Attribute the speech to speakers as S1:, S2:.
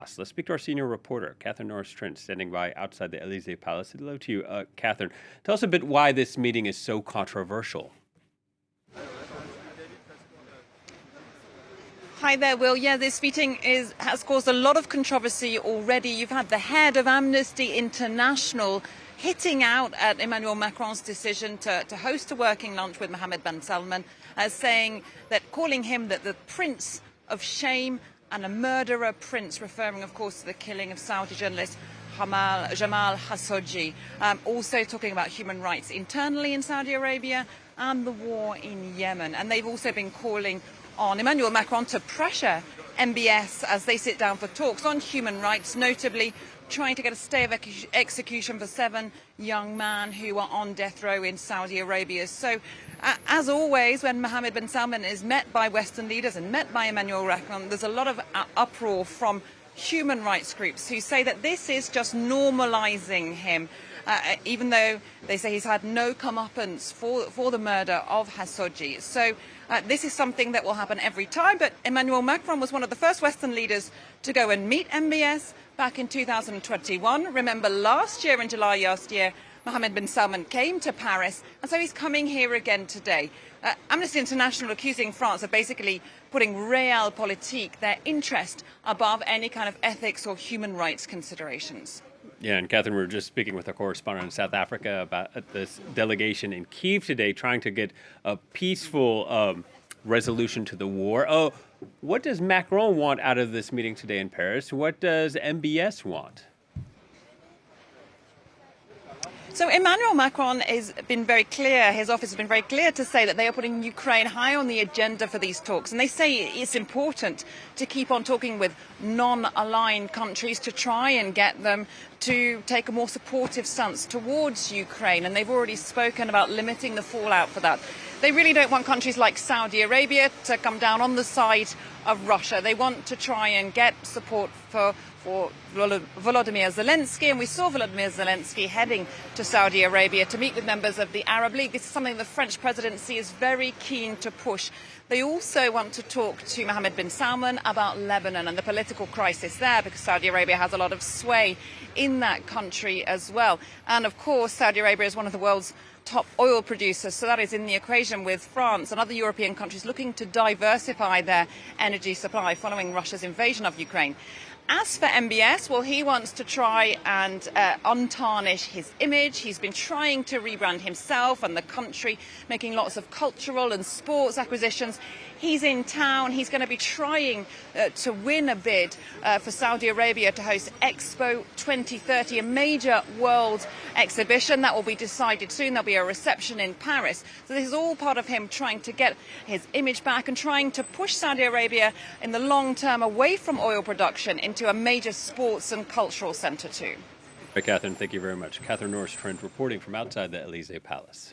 S1: Let's speak to our senior reporter, Catherine Norris Trent, standing by outside the Elysee Palace. Hello to you, Catherine. Tell us a bit why this meeting is so controversial.
S2: Hi there, Will. Yeah, this meeting has caused a lot of controversy already. You've had the head of Amnesty International hitting out at Emmanuel Macron's decision to host a working lunch with Mohammed bin Salman, saying that, calling him the prince of shame and a murderer prince, referring, of course, to the killing of Saudi journalist Jamal Khashoggi. Also talking about human rights internally in Saudi Arabia and the war in Yemen. And they've also been calling on Emmanuel Macron to pressure MBS as they sit down for talks on human rights, notably trying to get a stay of execution for 7 young men who are on death row in Saudi Arabia. So, as always, when Mohammed bin Salman is met by Western leaders and met by Emmanuel Macron, there's a lot of uproar from human rights groups who say that this is just normalising him, even though they say he's had no comeuppance for the murder of Khashoggi. So this is something that will happen every time, but Emmanuel Macron was one of the first Western leaders to go and meet MBS back in 2021. Remember, last year, in July last year, Mohammed bin Salman came to Paris, and so he's coming here again today. Amnesty International accusing France of basically putting realpolitik, their interest, above any kind of ethics or human rights considerations.
S1: Yeah, and Catherine, we were just speaking with our correspondent in South Africa about this delegation in Kyiv today, trying to get a peaceful resolution to the war. What does Macron want out of this meeting today in Paris? What does MBS want?
S2: So Emmanuel Macron has been very clear, his office has been very clear to say that they are putting Ukraine high on the agenda for these talks. And they say it's important to keep on talking with non-aligned countries to try and get them to take a more supportive stance towards Ukraine. And they've already spoken about limiting the fallout for that. They really don't want countries like Saudi Arabia to come down on the side of Russia. They want to try and get support for Volodymyr Zelensky, and we saw Volodymyr Zelensky heading to Saudi Arabia to meet with members of the Arab League. This is something the French presidency is very keen to push. They also want to talk to Mohammed bin Salman about Lebanon and the political crisis there, because Saudi Arabia has a lot of sway in that country as well. And of course, Saudi Arabia is one of the world's top oil producers, so that is in the equation with France and other European countries looking to diversify their energy supply following Russia's invasion of Ukraine. As for MBS, well, he wants to try and untarnish his image. He's been trying to rebrand himself and the country, making lots of cultural and sports acquisitions. He's in town. He's going to be trying to win a bid for Saudi Arabia to host Expo 2030, a major world exhibition that will be decided soon. There'll be a reception in Paris. So this is all part of him trying to get his image back and trying to push Saudi Arabia in the long term away from oil production into a major sports and cultural centre too.
S1: Catherine, thank you very much. Catherine Norris Trent reporting from outside the Elysee Palace.